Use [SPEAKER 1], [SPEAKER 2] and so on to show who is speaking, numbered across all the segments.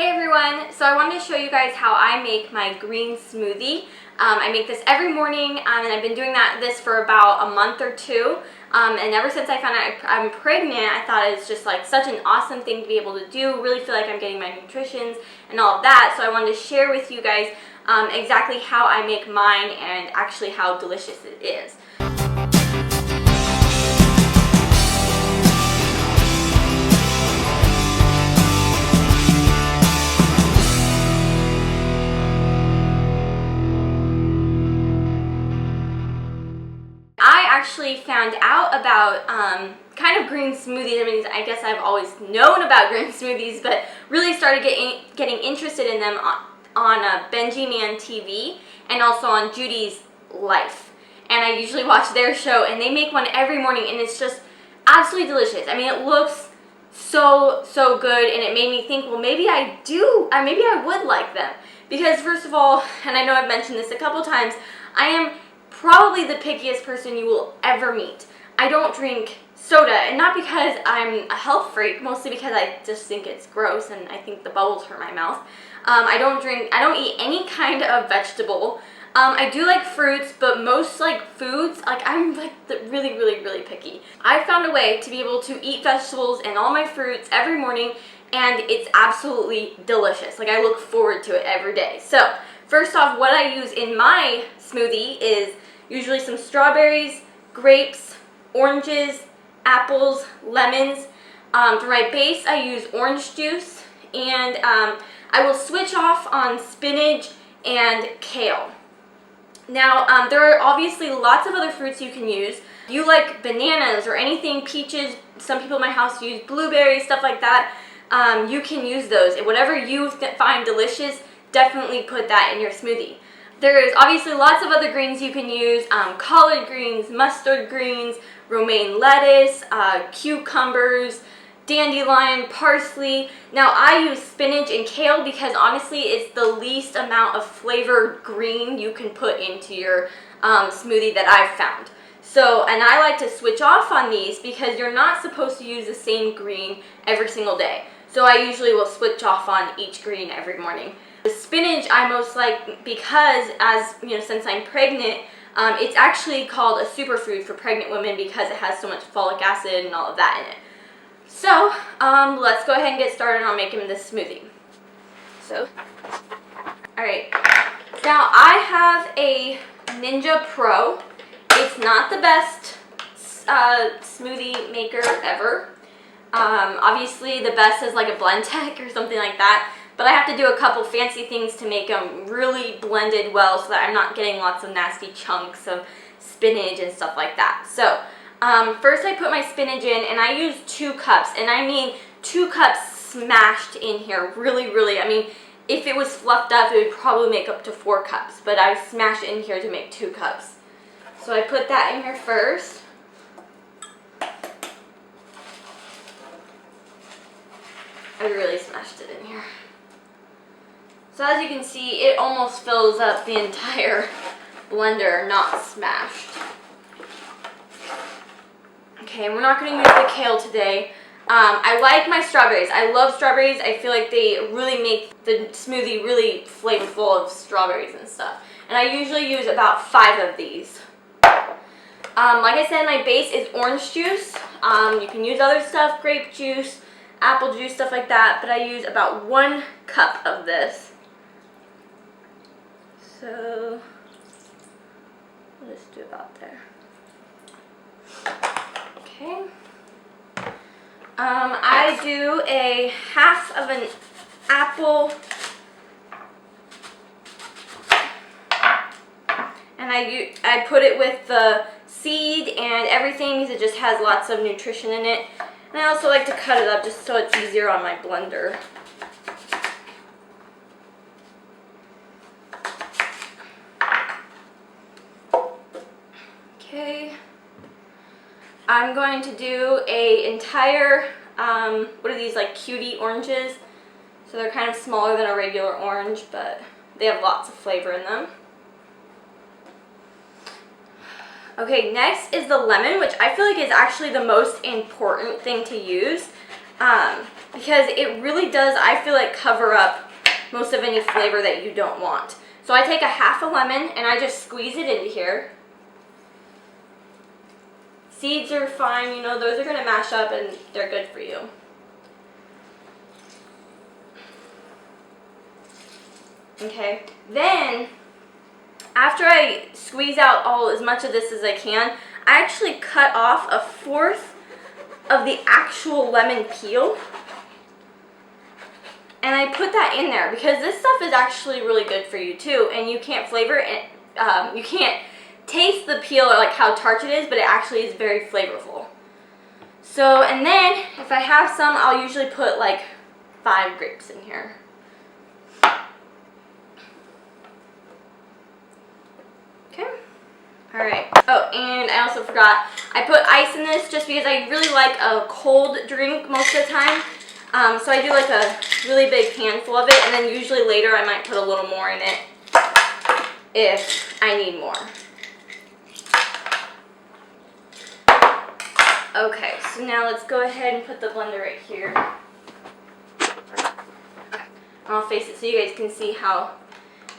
[SPEAKER 1] Hey everyone, so I wanted to show you guys how I make my green smoothie. I make this every morning and I've been doing this for about a month or two. And ever since I found out I'm pregnant, I thought it's just like such an awesome thing to be able to do. Really feel like I'm getting my nutritions and all of that. So I wanted to share with you guys exactly how I make mine and actually how delicious it is. I actually found out about kind of green smoothies. I mean, I guess I've always known about green smoothies, but really started getting interested in them on Benji Man TV and also on Judy's Life. And I usually watch their show, and they make one every morning, and it's just absolutely delicious. I mean, it looks so good, and it made me think, well, maybe I would like them. Because first of all, and I know I've mentioned this a couple times, I am probably the pickiest person you will ever meet. I don't drink soda, and not because I'm a health freak, mostly because I just think it's gross and I think the bubbles hurt my mouth. I don't eat any kind of vegetable. I do like fruits, but most like foods, like I'm like really picky. I found a way to be able to eat vegetables and all my fruits every morning, and it's absolutely delicious. Like I look forward to it every day. So first off, what I use in my smoothie is usually some strawberries, grapes, oranges, apples, lemons. For my base, I use orange juice, and I will switch off on spinach and kale. Now, there are obviously lots of other fruits you can use. If you like bananas or anything, peaches, some people in my house use blueberries, stuff like that. You can use those. Whatever you find delicious, definitely put that in your smoothie. There is obviously lots of other greens you can use, collard greens, mustard greens, romaine lettuce, cucumbers, dandelion, parsley. Now I use spinach and kale because honestly it's the least amount of flavored green you can put into your smoothie that I've found. So, and I like to switch off on these because you're not supposed to use the same green every single day. So I usually will switch off on each green every morning. The spinach I most like because, as you know, since I'm pregnant, it's actually called a superfood for pregnant women because it has so much folic acid and all of that in it. So let's go ahead and get started on making this smoothie. So, alright, now I have a Ninja Pro. It's not the best smoothie maker ever. Obviously the best is like a Blendtec or something like that. But I have to do a couple fancy things to make them really blended well so that I'm not getting lots of nasty chunks of spinach and stuff like that. So first I put my spinach in, and I use 2 cups. And I mean 2 cups smashed in here. Really, I mean, if it was fluffed up, it would probably make up to 4 cups. But I smashed it in here to make 2 cups. So I put that in here first. I really smashed it in here. So as you can see, it almost fills up the entire blender, not smashed. Okay, and we're not going to use the kale today. I like my strawberries. I love strawberries. I feel like they really make the smoothie really flavorful of strawberries and stuff. And I usually use about 5 of these. Like I said, my base is orange juice. You can use other stuff, grape juice, apple juice, stuff like that. But I use about 1 cup of this. So, we'll just do about there. Okay. I do a half of an apple, and I put it with the seed and everything because it just has lots of nutrition in it. And I also like to cut it up just so it's easier on my blender. Okay, I'm going to do a entire, what are these, like cutie oranges? So they're kind of smaller than a regular orange, but they have lots of flavor in them. Okay, next is the lemon, which I feel like is actually the most important thing to use. because it really does, I feel like, cover up most of any flavor that you don't want. So I take a half a lemon and I just squeeze it into here. Seeds are fine, you know, those are gonna mash up and they're good for you. Okay, then after I squeeze out as much of this as I can, I actually cut off 1/4 of the actual lemon peel. And I put that in there because this stuff is actually really good for you too, and you can't flavor it, you can't taste the peel or like how tart it is, but it actually is very flavorful. So, and then if I have some, I'll usually put like 5 grapes in here. Okay. Alright. Oh, and I also forgot, I put ice in this just because I really like a cold drink most of the time. So I do like a really big handful of it, and then usually later I might put a little more in it if I need more. Okay, so now let's go ahead and put the blender right here. I'll face it so you guys can see how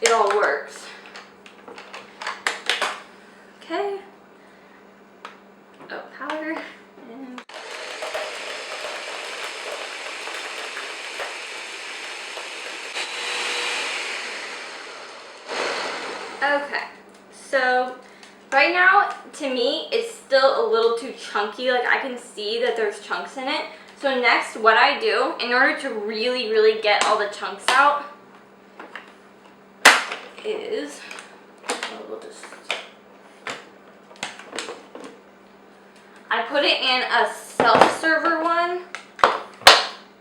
[SPEAKER 1] it all works. Okay. Oh, powder. And okay, so right now, to me, it's still a little too chunky. Like, I can see that there's chunks in it. So next, what I do, in order to really, really get all the chunks out, is, I put it in a self-server one,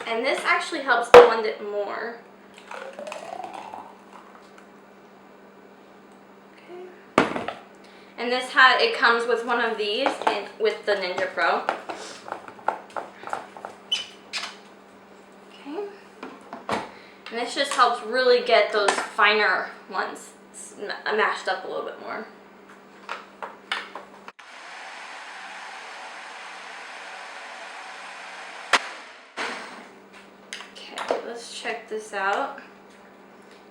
[SPEAKER 1] and this actually helps blend it more. And it comes with one of these and with the Ninja Pro. Okay. And this just helps really get those finer ones mashed up a little bit more. Okay, let's check this out.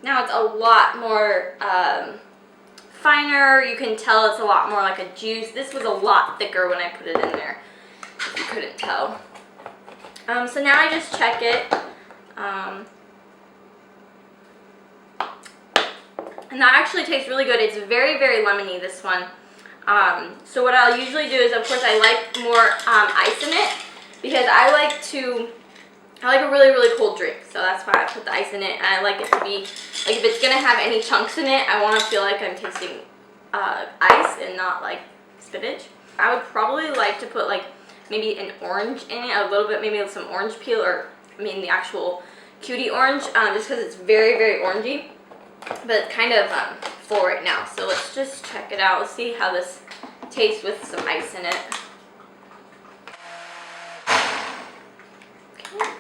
[SPEAKER 1] Now it's a lot more finer. You can tell it's a lot more like a juice. This was a lot thicker when I put it in there, if you couldn't tell. So now I just check it. And that actually tastes really good. It's very, very lemony, this one. So what I'll usually do is, of course, I like more ice in it because I like a really, really cold drink. So that's why I put the ice in it. And I like it to be, like, if it's going to have any chunks in it, I want to feel like I'm tasting ice and not like spinach. I would probably like to put like maybe an orange in it, a little bit, maybe some orange peel, or I mean the actual cutie orange, just because it's very, very orangey. But it's kind of full right now. So let's just check it out. Let's see how this tastes with some ice in it. Okay.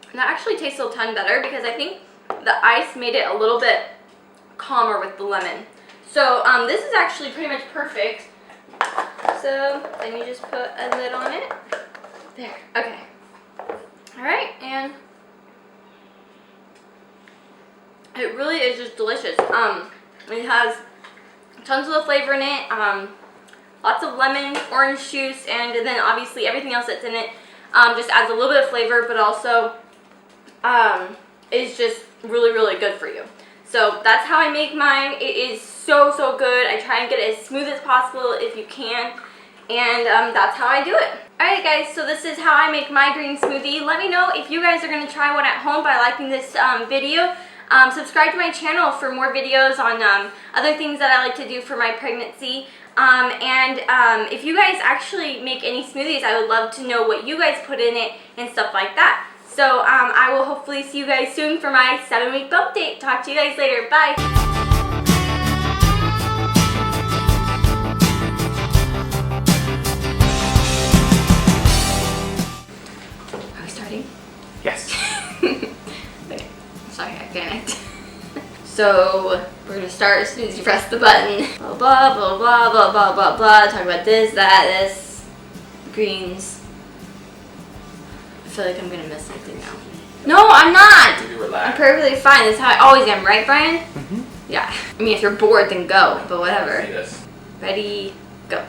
[SPEAKER 1] And that actually tastes a ton better because I think the ice made it a little bit calmer with the lemon. So this is actually pretty much perfect. So then you just put a lid on it. There, okay. Alright, and it really is just delicious. It has tons of the flavor in it, lots of lemon, orange juice, and then obviously everything else that's in it just adds a little bit of flavor, but also is just really, really good for you. So that's how I make mine. It is so, so good. I try and get it as smooth as possible if you can, and that's how I do it. Alright guys, so this is how I make my green smoothie. Let me know if you guys are going to try one at home by liking this video. Subscribe to my channel for more videos on other things that I like to do for my pregnancy. If you guys actually make any smoothies, I would love to know what you guys put in it and stuff like that. So I will hopefully see you guys soon for my 7-week update. Talk to you guys later. Bye. Are we starting?
[SPEAKER 2] Yes.
[SPEAKER 1] Okay. Sorry, I panicked. So So we're gonna start as soon as you press the button. Blah blah blah blah blah blah blah blah. Talk about this, that, this, greens. I feel like I'm gonna miss something now. No, I'm not. I'm perfectly fine. That's how I always am, right, Brian?
[SPEAKER 2] Mm-hmm.
[SPEAKER 1] Yeah. I mean, if you're bored, then go. But whatever.
[SPEAKER 2] See this.
[SPEAKER 1] Ready, go.